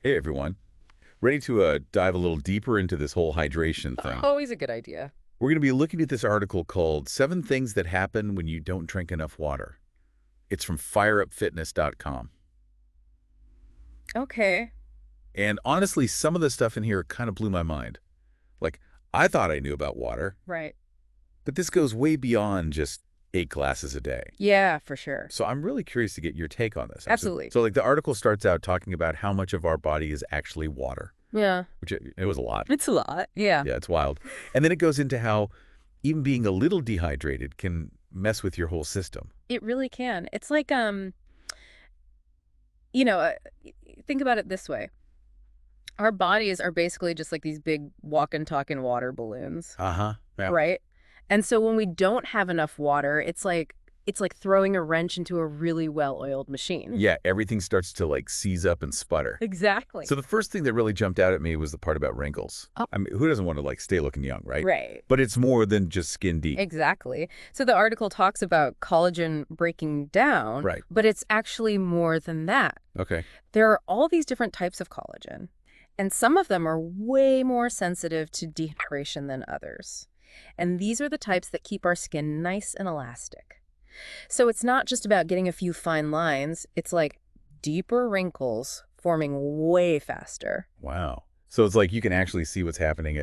Hey everyone. Ready to dive a little deeper into this whole hydration thing? Always a good idea. We're going to be looking at this article called Seven Things That Happen When You Don't Drink Enough Water. It's from fireupfitness.com. Okay. And honestly, some of the stuff in here kind of blew my mind. Like, I thought I knew about water, Right. but this goes way beyond just 8 glasses a day. Yeah, for sure. So I'm really curious to get your take on this. Absolutely. So, the article starts out talking about how much of our body is actually water, Yeah. which it was a lot. It's a lot. Yeah. Yeah, it's wild. And then it goes into how even being a little dehydrated can mess with your whole system. It really can. It's like, you know, uh, think about it this way. Our bodies are basically just like these big walking, talking water balloons, Uh-huh. Yeah. right? And so when we don't have enough water, it's like throwing a wrench into a really well-oiled machine. Yeah, everything starts to like seize up and sputter. Exactly. So the first thing that really jumped out at me was the part about wrinkles. Oh, I mean, who doesn't want to like stay looking young, right? right. But it's more than just skin deep. Exactly. So the article talks about collagen breaking down, Right. but it's actually more than that. Okay. There are all these different types of collagen, and some of them are way more sensitive to dehydration than others. And these are the types that keep our skin nice and elastic. So it's not just about getting a few fine lines, it's like deeper wrinkles forming way faster. Wow. So it's like you can actually see what's happening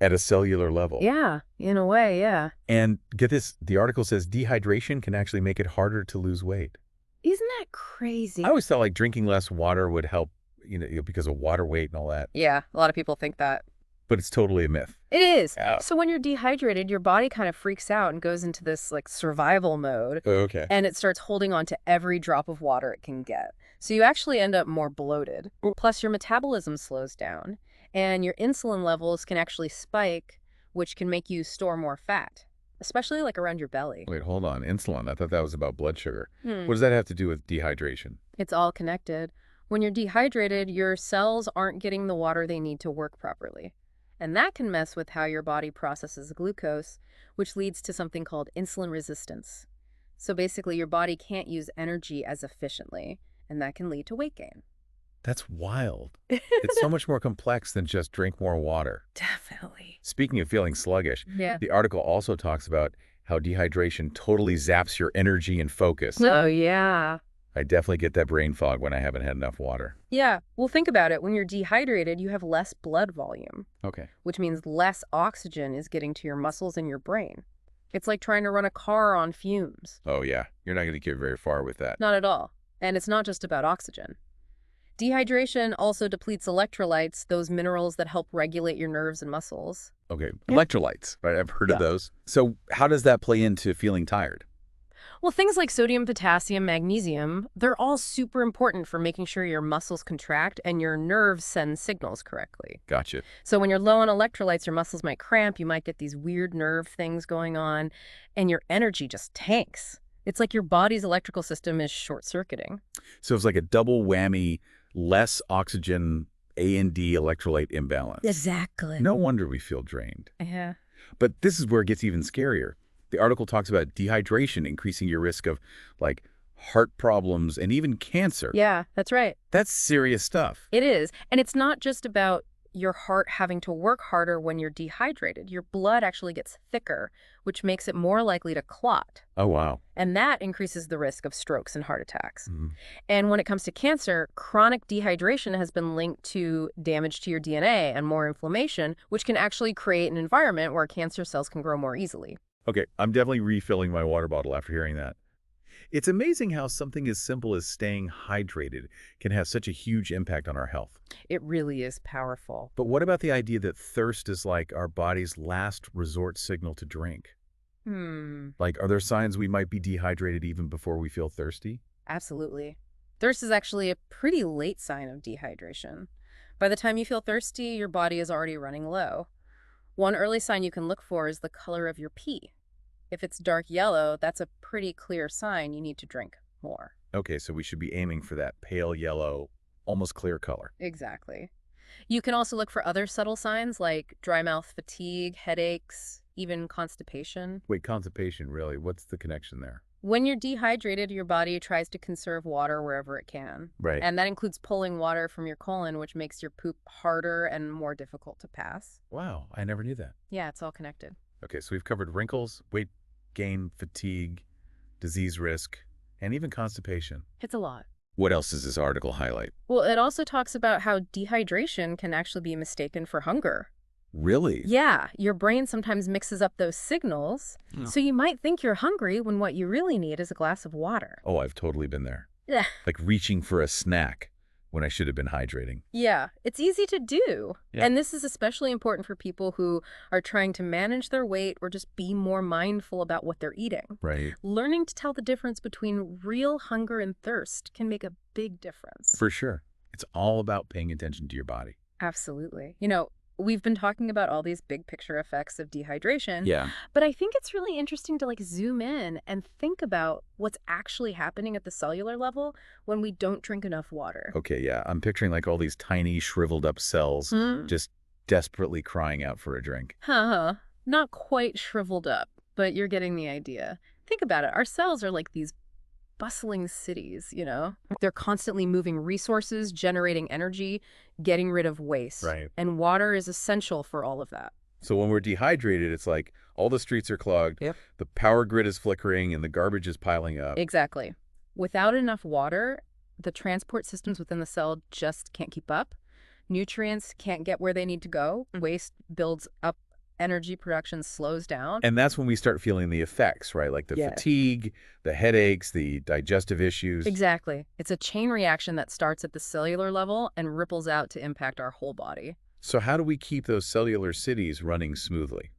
at a cellular level. Yeah, in a way, yeah. And get this, the article says dehydration can actually make it harder to lose weight. Isn't that I crazy? always thought like drinking less water would help, because of water weight and all that, Yeah, a lot of people think that. but it's totally a myth. It is. Yeah. So when you're dehydrated, your body kind of freaks out and goes into this like survival mode, Oh, okay. and it starts holding on to every drop of water it can get. So you actually end up more bloated. Plus your metabolism slows down and your insulin levels can actually spike, which can make you store more fat, especially like around your belly. Wait, hold on. Insulin. I thought that was about blood sugar. Hmm. What does that have to do with dehydration? It's all connected. When you're dehydrated, your cells aren't getting the water they need to work properly. And that can mess with how your body processes glucose, which leads to something called insulin resistance. So basically, your body can't use energy as efficiently, and that can lead to weight gain. That's wild. It's so much more complex than just drink more water. Definitely. Speaking of feeling sluggish, Yeah. the article also talks about how dehydration totally zaps your energy and focus. Oh, yeah. I definitely get that brain fog when I haven't had enough water. Yeah. Well, think about it. When you're dehydrated, you have less blood volume, Okay. which means less oxygen is getting to your muscles and your brain. It's like trying to run a car on fumes. Oh, yeah. You're not going to get very far with that. Not at all. And it's not just about oxygen. Dehydration also depletes electrolytes, those minerals that help regulate your nerves and muscles. Okay. Yeah. Electrolytes, right? I've heard of Yeah. those. So how does that play into feeling tired? Well, things like sodium, potassium, magnesium, they're all super important for making sure your muscles contract and your nerves send signals correctly. Gotcha. So when you're low on electrolytes, your muscles might cramp, you might get these weird nerve things going on, and your energy just tanks. It's like your body's electrical system is short-circuiting. So it's like a double whammy, less oxygen, A and D electrolyte imbalance. Exactly. No wonder we feel drained. Yeah. But this is where it gets even scarier. The article talks about dehydration increasing your risk of like heart problems and even cancer. Yeah, that's right. That's serious stuff. It is. And it's not just about your heart having to work harder when you're dehydrated. Your blood actually gets thicker, which makes it more likely to clot. Oh, wow. And that increases the risk of strokes and heart attacks. Mhm. And when it comes to cancer, chronic dehydration has been linked to damage to your DNA and more inflammation, which can actually create an environment where cancer cells can grow more easily. Okay, I'm definitely refilling my water bottle after hearing that. It's amazing how something as simple as staying hydrated can have such a huge impact on our health. It really is powerful. But what about the idea that thirst is like our body's last resort signal to drink? Hmm. Like, are there signs we might be dehydrated even before we feel thirsty? Absolutely. Thirst is actually a pretty late sign of dehydration. By the time you feel thirsty, your body is already running low. One early sign you can look for is the color of your pee. If it's dark yellow, that's a pretty clear sign you need to drink more. Okay, so we should be aiming for that pale yellow, almost clear color. Exactly. You can also look for other subtle signs like dry mouth fatigue, headaches, even constipation. Wait, constipation, really? What's the connection there? When you're dehydrated, your body tries to conserve water wherever it can. Right. And that includes pulling water from your colon, which makes your poop harder and more difficult to pass. Wow, I never knew that. Yeah, it's all connected. Okay, so we've covered wrinkles, weight gain, fatigue, disease risk, and even constipation. It's a lot. What else does this article highlight? Well, it also talks about how dehydration can actually be mistaken for hunger. Really? Yeah, your brain sometimes mixes up those signals, Yeah. so you might think you're hungry when what you really need is a glass of water. Oh, I've totally been there. Yeah. Like reaching for a snack when I should have been hydrating. Yeah, it's easy to do. Yeah. And this is especially important for people who are trying to manage their weight or just be more mindful about what they're eating. Right. Learning to tell the difference between real hunger and thirst can make a big difference. For sure. It's all about paying attention to your body. Absolutely. You know, we've been talking about all these big picture effects of dehydration, Yeah. but I think it's really interesting to zoom in and think about what's actually happening at the cellular level when we don't drink enough water. Okay, yeah. I'm picturing like all these tiny shriveled up cells just desperately crying out for a drink. Huh. Not quite shriveled up, but you're getting the idea. Think about it. Our cells are like these bustling cities, you know? They're constantly moving resources, generating energy, getting rid of waste. Right. And water is essential for all of that. So when we're dehydrated, it's like all the streets are clogged, Yep. the power grid is flickering, and the garbage is piling up. Exactly. Without enough water, the transport systems within the cell just can't keep up. Nutrients can't get where they need to go. Waste builds up. Energy production slows down. And that's when we start feeling the effects, right? Like the Yeah. fatigue, the headaches, the digestive issues. Exactly. It's a chain reaction that starts at the cellular level and ripples out to impact our whole body. So how do we keep those cellular cities running smoothly?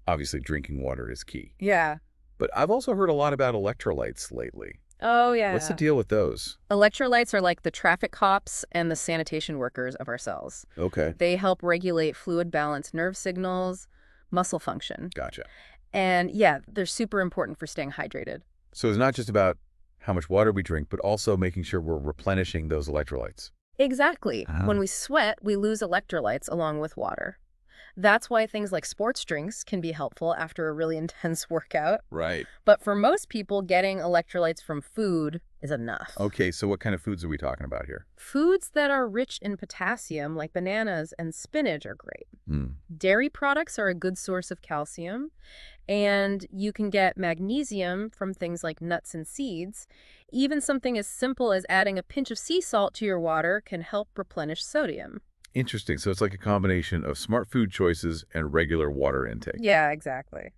Obviously, drinking water is key. Yeah. But I've also heard a lot about electrolytes lately. Oh, yeah. What's the deal with those? Electrolytes are like the traffic cops and the sanitation workers of our cells. Okay. They help regulate fluid balance, nerve signals, muscle function. Gotcha. And yeah, they're super important for staying hydrated. So it's not just about how much water we drink, but also making sure we're replenishing those electrolytes. Exactly. Ah. When we sweat, we lose electrolytes along with water. That's why things like sports drinks can be helpful after a really intense workout. Right. But for most people, getting electrolytes from food is enough. Okay, so what kind of foods are we talking about here? Foods that are rich in potassium, like bananas and spinach, are great. Mm. Dairy products are a good source of calcium, and you can get magnesium from things like nuts and seeds. Even something as simple as adding a pinch of sea salt to your water can help replenish sodium. Interesting. So it's like a combination of smart food choices and regular water intake. Yeah, exactly.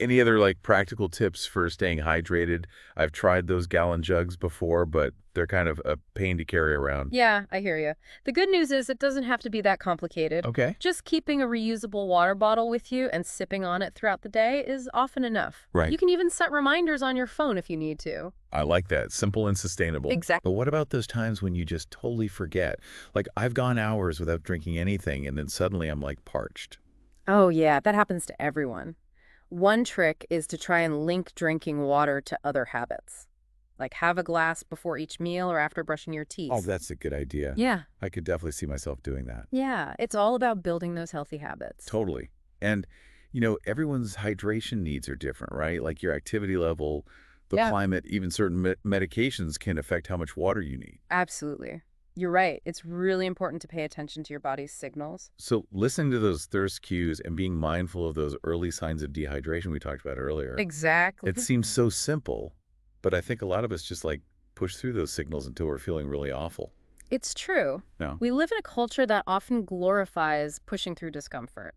Any other like practical tips for staying hydrated? I've tried those gallon jugs before, but they're kind of a pain to carry around. Yeah, I hear you. The good news is it doesn't have to be that complicated. Okay. Just keeping a reusable water bottle with you and sipping on it throughout the day is often enough. Right. You can even set reminders on your phone if you need to. I like that. Simple and sustainable. Exactly. But what about those times when you just totally forget? Like I've gone hours without drinking anything and then suddenly I'm like parched. Oh, yeah, that happens to everyone. One trick is to try and link drinking water to other habits, like have a glass before each meal or after brushing your teeth. Oh, that's a good idea. Yeah. I could definitely see myself doing that. Yeah, it's all about building those healthy habits. Totally. And, you know, everyone's hydration needs are different, right? Like your activity level, the Yeah. climate, even certain medications can affect how much water you need. Absolutely. You're right. It's really important to pay attention to your body's signals. So listening to those thirst cues and being mindful of those early signs of dehydration we talked about earlier, Exactly. it seems so simple, but I think a lot of us just like push through those signals until we're feeling really awful. It's true. No. We live in a culture that often glorifies pushing through discomfort.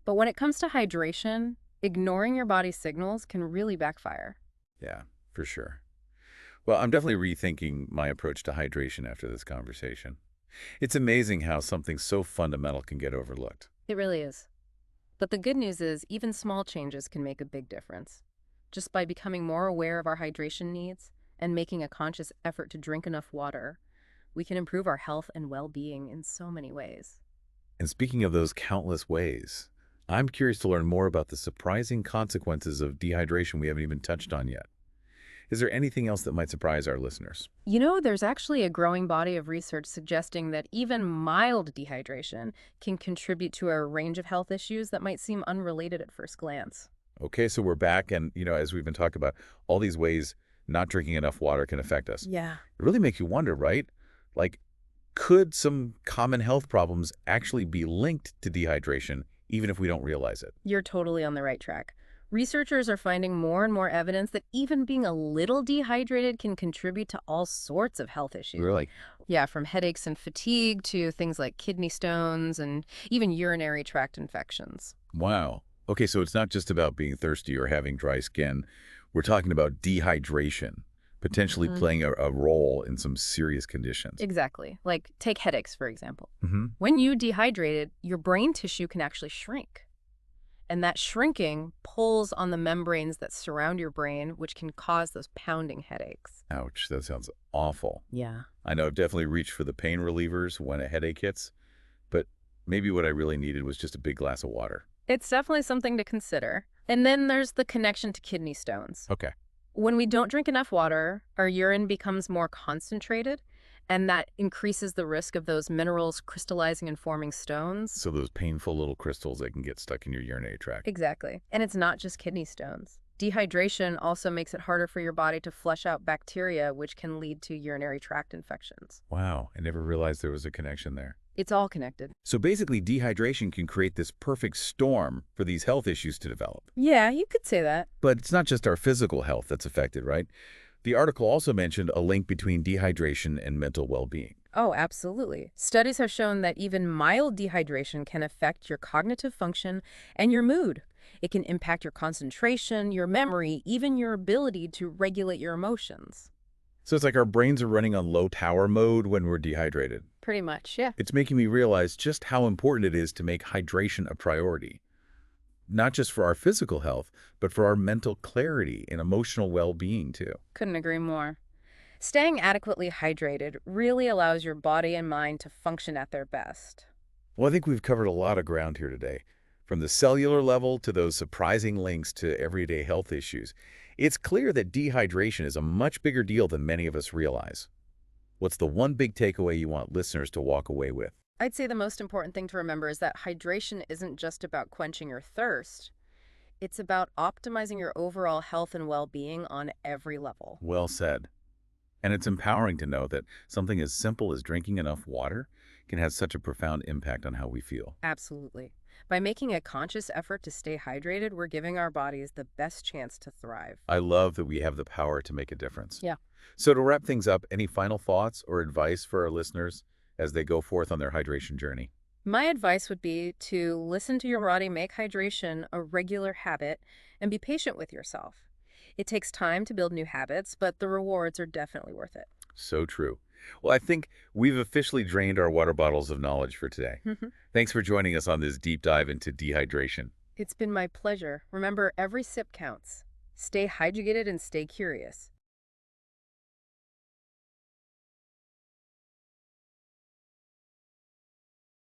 But when it comes to hydration, ignoring your body's signals can really backfire. Yeah, for sure. Well, I'm definitely rethinking my approach to hydration after this conversation. It's amazing how something so fundamental can get overlooked. It really is. But the good news is even small changes can make a big difference. Just by becoming more aware of our hydration needs and making a conscious effort to drink enough water, we can improve our health and well-being in so many ways. And speaking of those countless ways, I'm curious to learn more about the surprising consequences of dehydration we haven't even touched on yet. Is there anything else that might surprise our listeners? You know, there's actually a growing body of research suggesting that even mild dehydration can contribute to a range of health issues that might seem unrelated at first glance. Okay, so we're back, and as we've been talking about, all these ways not drinking enough water can affect us. Yeah. It really makes you wonder, right? Like, could some common health problems actually be linked to dehydration, even if we don't realize it? You're totally on the right track. Researchers are finding more and more evidence that even being a little dehydrated can contribute to all sorts of health issues. Really? Yeah, from headaches and fatigue to things like kidney stones and even urinary tract infections. Wow. Okay, so it's not just about being thirsty or having dry skin. We're talking about dehydration, potentially Mhm. playing a role in some serious conditions. Exactly. Like, take headaches, for example. Hmm. When you dehydrated, your brain tissue can actually shrink. And that shrinking pulls on the membranes that surround your brain, which can cause those pounding headaches. Ouch, that sounds awful. Yeah. I know I've definitely reached for the pain relievers when a headache hits, but maybe what I really needed was just a big glass of water. It's definitely something to consider. And then there's the connection to kidney stones. Okay. When we don't drink enough water, our urine becomes more concentrated, and that increases the risk of those minerals crystallizing and forming stones. So those painful little crystals that can get stuck in your urinary tract. Exactly. And it's not just kidney stones. Dehydration also makes it harder for your body to flush out bacteria, which can lead to urinary tract infections. Wow, I never realized there was a connection there. It's all connected. So basically, dehydration can create this perfect storm for these health issues to develop. Yeah, you could say that. But it's not just our physical health that's affected, right? The article also mentioned a link between dehydration and mental well-being. Oh, absolutely. Studies have shown that even mild dehydration can affect your cognitive function and your mood. It can impact your concentration, your memory, even your ability to regulate your emotions. So it's like our brains are running on low tower mode when we're dehydrated. Pretty much, yeah. It's making me realize just how important it is to make hydration a priority, not just for our physical health, but for our mental clarity and emotional well-being too. Couldn't agree more. Staying adequately hydrated really allows your body and mind to function at their best. Well, I think we've covered a lot of ground here today, from the cellular level to those surprising links to everyday health issues. It's clear that dehydration is a much bigger deal than many of us realize. What's the one big takeaway you want listeners to walk away with? I'd say the most important thing to remember is that hydration isn't just about quenching your thirst. It's about optimizing your overall health and well-being on every level. Well said. And it's empowering to know that something as simple as drinking enough water can have such a profound impact on how we feel. Absolutely. By making a conscious effort to stay hydrated, we're giving our bodies the best chance to thrive. I love that we have the power to make a difference. Yeah. So to wrap things up, any final thoughts or advice for our listeners as they go forth on their hydration journey? My advice would be to listen to your body, make hydration a regular habit, and be patient with yourself. It takes time to build new habits, but the rewards are definitely worth it. So true. Well, I think we've officially drained our water bottles of knowledge for today. Thanks for joining us on this deep dive into dehydration. It's been my pleasure. Remember, every sip counts. Stay hydrated and stay curious.